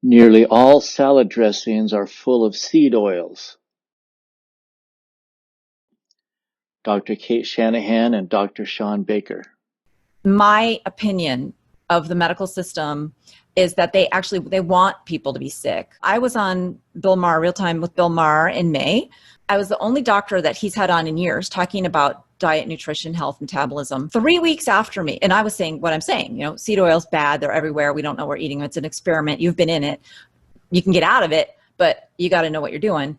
Nearly all salad dressings are full of seed oils. Dr. Cate Shanahan and Dr. Shawn Baker. My opinion of the medical system is that they want people to be sick. I was on Bill Maher, Real Time with Bill Maher in May. I was the only doctor that he's had on in years talking about diet, nutrition, health, metabolism. 3 weeks after me, and I was saying what I'm saying, seed oil's bad. They're everywhere. We don't know we're eating them. It's an experiment. You've been in it. You can get out of it, but you got to know what you're doing.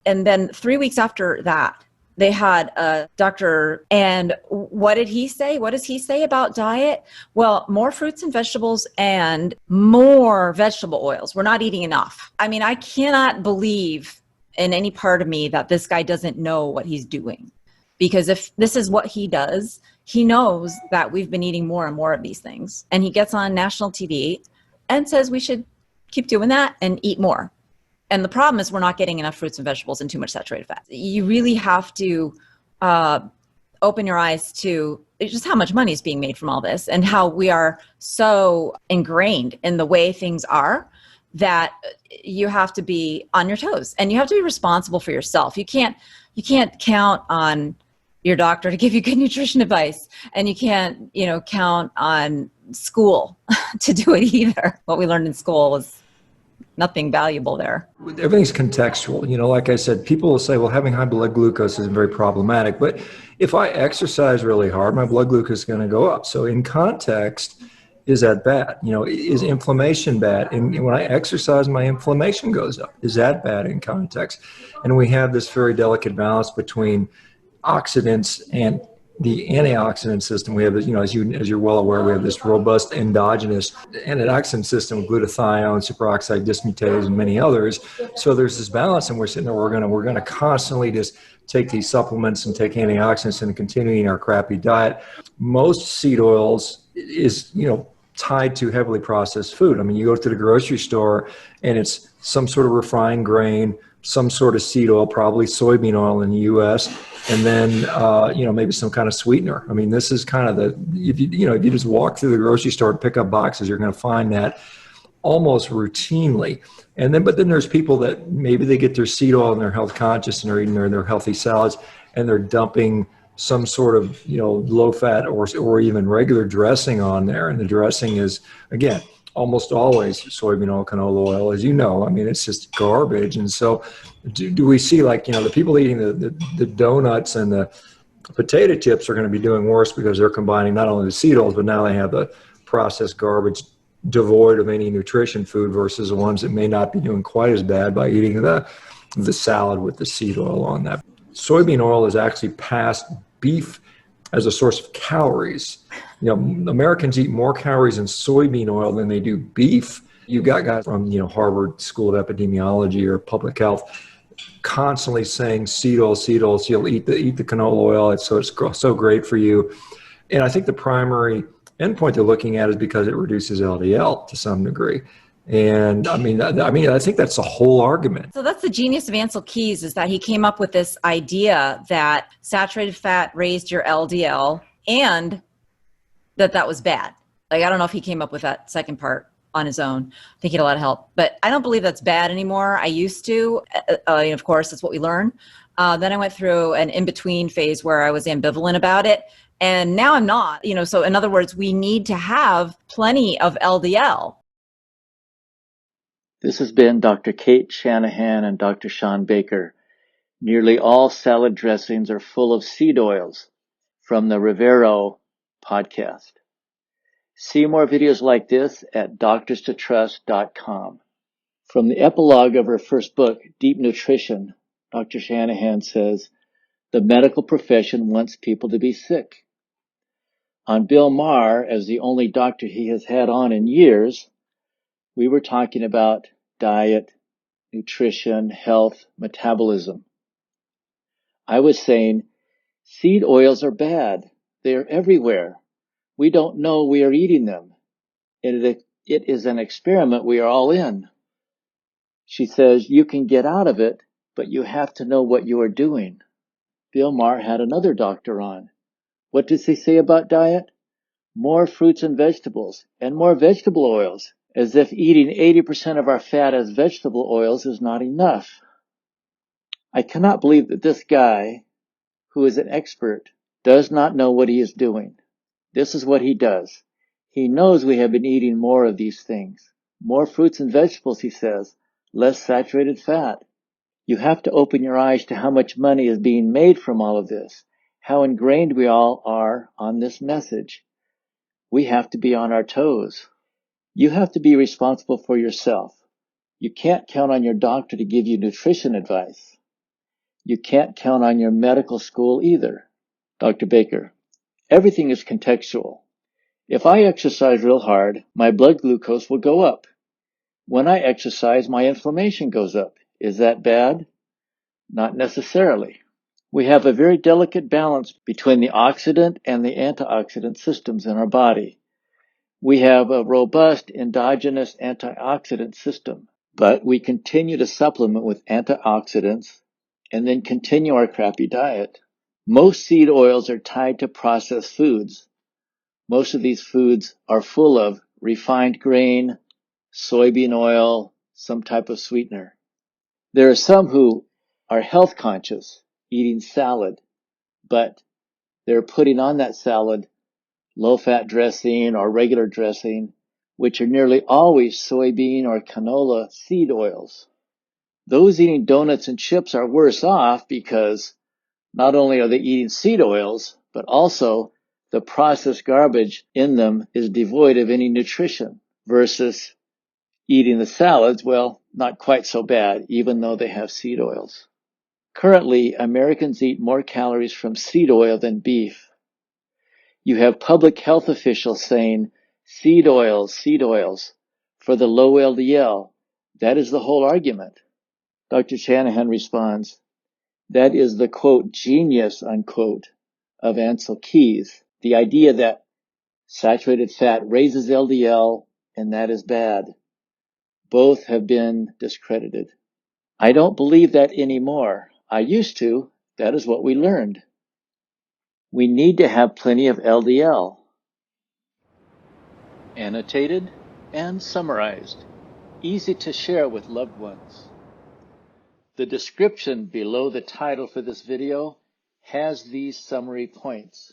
And then 3 weeks after that, they had a doctor, and what did he say? What does he say about diet? Well, more fruits and vegetables and more vegetable oils. We're not eating enough. I mean, I cannot believe in any part of me that this guy doesn't know what he's doing. Because if this is what he does, he knows that we've been eating more and more of these things. And he gets on national TV and says we should keep doing that and eat more. And the problem is we're not getting enough fruits and vegetables and too much saturated fat. You really have to open your eyes to just how much money is being made from all this and how we are so ingrained in the way things are that you have to be on your toes and you have to be responsible for yourself. You can't count on your doctor to give you good nutrition advice, and you can't, count on school to do it either. What we learned in school was nothing valuable there. Everything's contextual. Like I said, people will say, well, having high blood glucose is very problematic. But if I exercise really hard, my blood glucose is going to go up. So in context, is that bad? Is inflammation bad? And when I exercise, my inflammation goes up. Is that bad in context? And we have this very delicate balance between oxidants and the antioxidant system. We have, as you're well aware, we have this robust endogenous antioxidant system, glutathione, superoxide dismutase, and many others. So there's this balance, and we're sitting there. We're going to constantly just take these supplements and take antioxidants and continuing our crappy diet. Most seed oils is tied to heavily processed food. I mean, you go to the grocery store and it's some sort of refined grain, some sort of seed oil, probably soybean oil in the U.S., and then maybe some kind of sweetener. I mean, this is kind of if you just walk through the grocery store and pick up boxes, you're going to find that almost routinely. But then there's people that maybe they get their seed oil and they're health conscious and they're eating their healthy salads, and they're dumping some sort of low fat or even regular dressing on there, and the dressing is, again, almost always soybean oil, canola oil, as you know. I mean, it's just garbage. And so do we see the people eating the donuts and the potato chips are going to be doing worse because they're combining not only the seed oils, but now they have the processed garbage devoid of any nutrition food versus the ones that may not be doing quite as bad by eating the salad with the seed oil on that. Soybean oil is actually past beef as a source of calories. Americans eat more calories in soybean oil than they do beef. You've got guys from, Harvard School of Epidemiology or Public Health constantly saying seed oil, eat the canola oil. It's so great for you. And I think the primary endpoint they're looking at is because it reduces LDL to some degree. And I think that's the whole argument. So that's the genius of Ansel Keys, is that he came up with this idea that saturated fat raised your LDL and that was bad. I don't know if he came up with that second part on his own. I think he had a lot of help, but I don't believe that's bad anymore. I used to, of course, that's what we learn. Then I went through an in-between phase where I was ambivalent about it. And now I'm not, so in other words, we need to have plenty of LDL. This has been Dr. Cate Shanahan and Dr. Shawn Baker. Nearly all salad dressings are full of seed oils, from the Revero podcast. See more videos like this at doctorstotrust.com. From the epilogue of her first book, Deep Nutrition, Dr. Shanahan says, the medical profession wants people to be sick. On Bill Maher, as the only doctor he has had on in years, we were talking about diet, nutrition, health, metabolism. I was saying, seed oils are bad. They are everywhere. We don't know we are eating them. It is an experiment we are all in. She says, you can get out of it, but you have to know what you are doing. Bill Maher had another doctor on. What does he say about diet? More fruits and vegetables, and more vegetable oils, as if eating 80% of our fat as vegetable oils is not enough. I cannot believe that this guy, who is an expert, does not know what he is doing. This is what he does. He knows we have been eating more of these things. More fruits and vegetables, he says, less saturated fat. You have to open your eyes to how much money is being made from all of this, how ingrained we all are on this message. We have to be on our toes. You have to be responsible for yourself. You can't count on your doctor to give you nutrition advice. You can't count on your medical school either. Dr. Baker, everything is contextual. If I exercise real hard, my blood glucose will go up. When I exercise, my inflammation goes up. Is that bad? Not necessarily. We have a very delicate balance between the oxidant and the antioxidant systems in our body. We have a robust endogenous antioxidant system, but we continue to supplement with antioxidants and then continue our crappy diet. Most seed oils are tied to processed foods. Most of these foods are full of refined grain, soybean oil, some type of sweetener. There are some who are health conscious, eating salad, but they're putting on that salad low-fat dressing or regular dressing, which are nearly always soybean or canola seed oils. Those eating donuts and chips are worse off because not only are they eating seed oils, but also the processed garbage in them is devoid of any nutrition versus eating the salads, well, not quite so bad, even though they have seed oils. Currently, Americans eat more calories from seed oil than beef. You have public health officials saying, seed oils, for the low LDL. That is the whole argument. Dr. Shanahan responds, that is the, quote, genius, unquote, of Ansel Keys. The idea that saturated fat raises LDL and that is bad. Both have been discredited. I don't believe that anymore. I used to. That is what we learned. We need to have plenty of LDL. Annotated and summarized. Easy to share with loved ones. The description below the title for this video has these summary points.